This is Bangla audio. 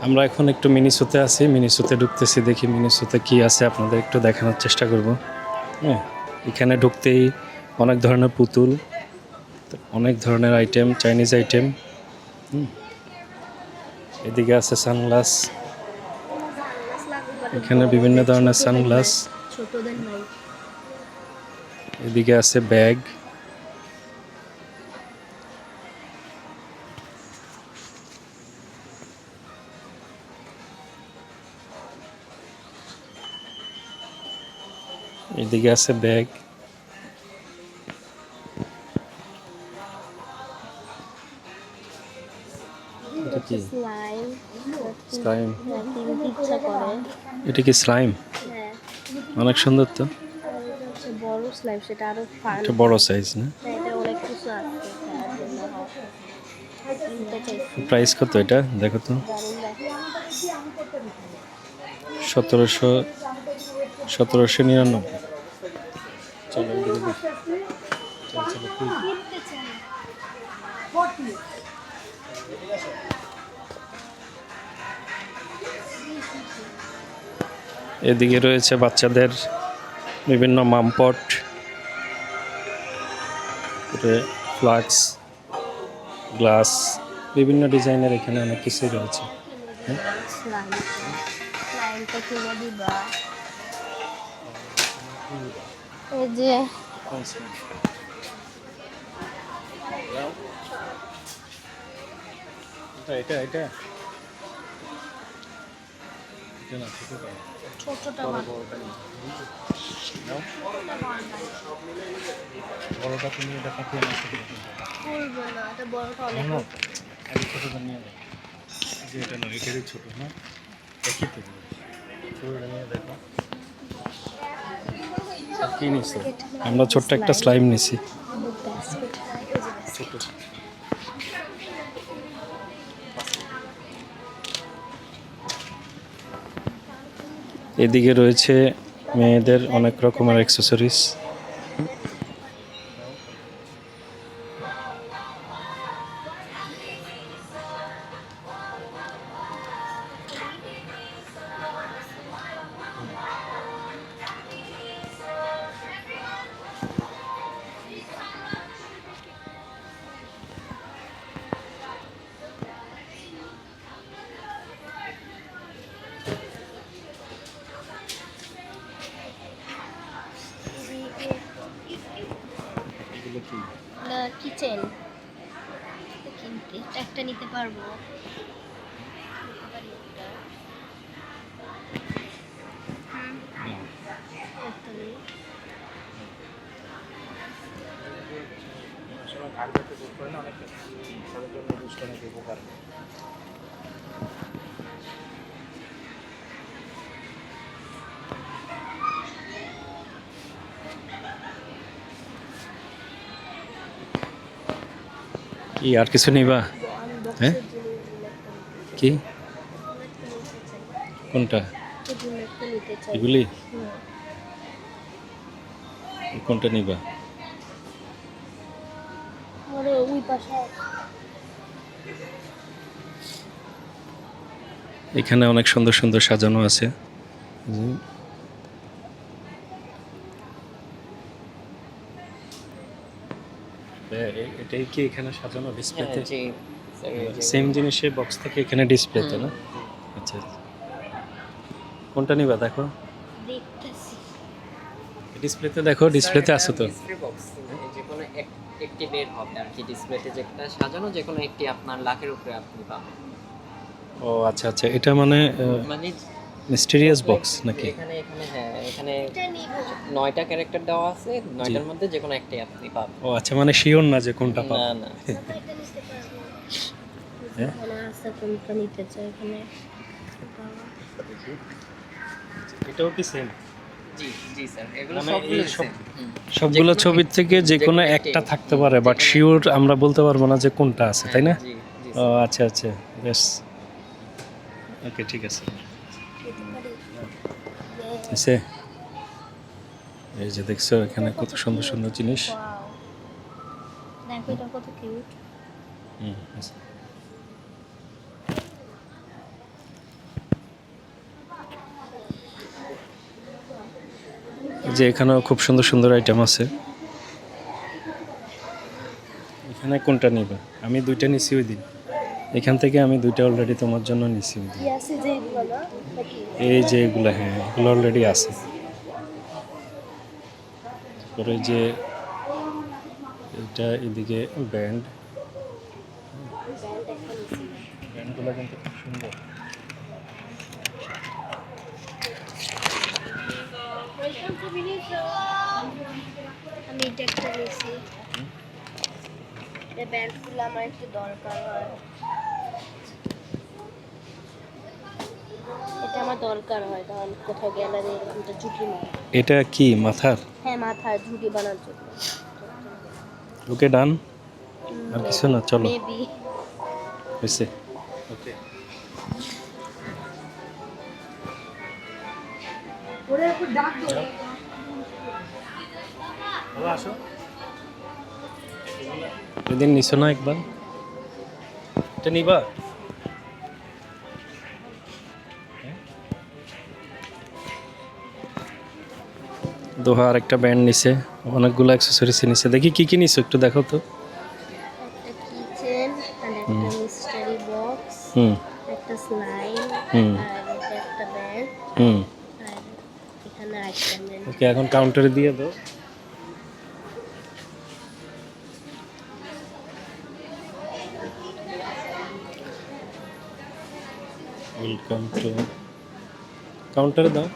আমরা এখন একটু মিনিসোতে আছি, মিনিসোতে ঢুকতেছি, দেখি মিনিসোতে কি আছে আপনাদের একটু দেখানোর চেষ্টা করব। হ্যাঁ, এখানে ঢুকতেই অনেক ধরনের পুতুল, অনেক ধরনের আইটেম, চাইনিজ আইটেম। এদিকে আছে সানগ্লাস, এখানে বিভিন্ন ধরনের সানগ্লাস। এদিকে আছে ব্যাগ, এদিকে আছে ব্যাগ। এটা কি স্লাইম? এটা কি স্লাইম? অনেক সুন্দর তো। বড় স্লাইম, সেটা আরো ফান। এটা বড় সাইজ না? এটা অনেক কিছু আছে খেলার জন্য। প্রাইস কত এটা দেখো তো? 1799। চলো এদিকে দেখি। চল চলো কি? এদিকে রয়েছে বাচ্চাদের বিভিন্ন মামপট, ফ্লাক্স, গ্লাস, বিভিন্ন ডিজাইনের এখানে অনেক কিছুই রয়েছে। এই যে এটা এটা ছোটটা বড়টা তুমি এটা কাটিয়ে খুলবে না, এটা বড়টা অনেক ছোটটা নিয়ে যাও। যে এটা নয়, এটারই ছোট না, একই তো। ছোটটা নিয়ে দেখো কি নিচ্ছি। আমরা ছোট্ট একটা স্লাইম নিছি। ছোট এদিকে রয়েছে মেয়েদের অনেক রকমের অ্যাক্সেসরিজ। কিচেন কিনতে একটা নিতে পারবো। কি আর কিছু নিবা? হ্যাঁ কি কোনটা? এগুলি কোনটা নিবা? এখানে অনেক সুন্দর সুন্দর সাজানো আছে। এটাই কি এখানে সাজানো ডিসপ্লেতে? সেম জিনিসের বক্স থেকে এখানে ডিসপ্লেতে না? আচ্ছা, কোনটা নিবা দেখো ডিসপ্লেতে, দেখো ডিসপ্লেতে আছে তো। যেকোনো একটি বের হবে আর কি, ডিসপ্লেতে যেটা সাজানো যেকোনো একটি আপনার লাখের উপরে আপনি পাবেন। ও আচ্ছা আচ্ছা, এটা মানে মানে মিস্টেরিয়াস বক্স নাকি? এখানে এখানে হ্যাঁ, এখানে 9টা ক্যারেক্টার দেওয়া আছে, 9টার মধ্যে যেকোনো একটি আপনি পাবেন। ও আচ্ছা, মানে শিওর না যে কোনটা না পাবো। না হ্যাঁ কোনটা নিতে চাই এখানে। এটাও কি সেম? জি জি স্যার, এগুলো মানে সবগুলো এই সেম। সবগুলো ছবির থেকে যে কোনো একটা থাকতে পারে, বাট শিওর আমরা বলতে পারবো না যে কোনটা আছে, তাই না? জি জি ও আচ্ছা আচ্ছা, বেশ, ওকে ঠিক আছে। এসে এই যে দেখছো এখানে কত সুন্দর সুন্দর জিনিস। দেখো এটা কত কিউট। যে এখানেও খুব সুন্দর সুন্দর আইটেম আছে। এখানে কোনটা নিবে? আমি দুইটা নিছি ওই দিন, এখান থেকে আমি দুইটা অলরেডি তোমার জন্য নিছি ওই দিন। কি আছে যে এগুলো না নাকি? এই যে এগুলো, হ্যাঁ এগুলো অলরেডি আছে। তারপরে যে এটা এদিকে ব্যান্ড, ব্যান্ড একটা নিছি। ব্যান্ডগুলো কিন্তু খুব সুন্দর। আমি এটা একটা নিছি। এই ব্যান্ডগুলো আমার একটু দরকার হয়। এটা আমার দরকার হয় কারণ কোথাও গেলে আমি এরকমটা ঝুঁটি মারি। এটা কি মাথার? হ্যাঁ, মাথায় ঝুঁটি বানার জন্য। ওকে ডান, আর কিছু না, চলো মেবি। হয়েছে। ওকে আসো, এদিন নিছো না একবার, এটা নিবা? দোহা আর একটা ব্যান্ড নিছে, অনেকগুলো অ্যাক্সেসরিজ নিছে। দেখি কি কি নিছো একটু দেখো তো। একটা কিচেন আর একটা মিস্টারি বক্স, হুম একটা স্লাইম হুম আর এটা একটা ব্যান্ড হুম আর এখানে আইটেম দেন। ওকে, এখন কাউন্টারে দিয়ে দাও। ওয়েলকাম টু কাউন্টারে দাও।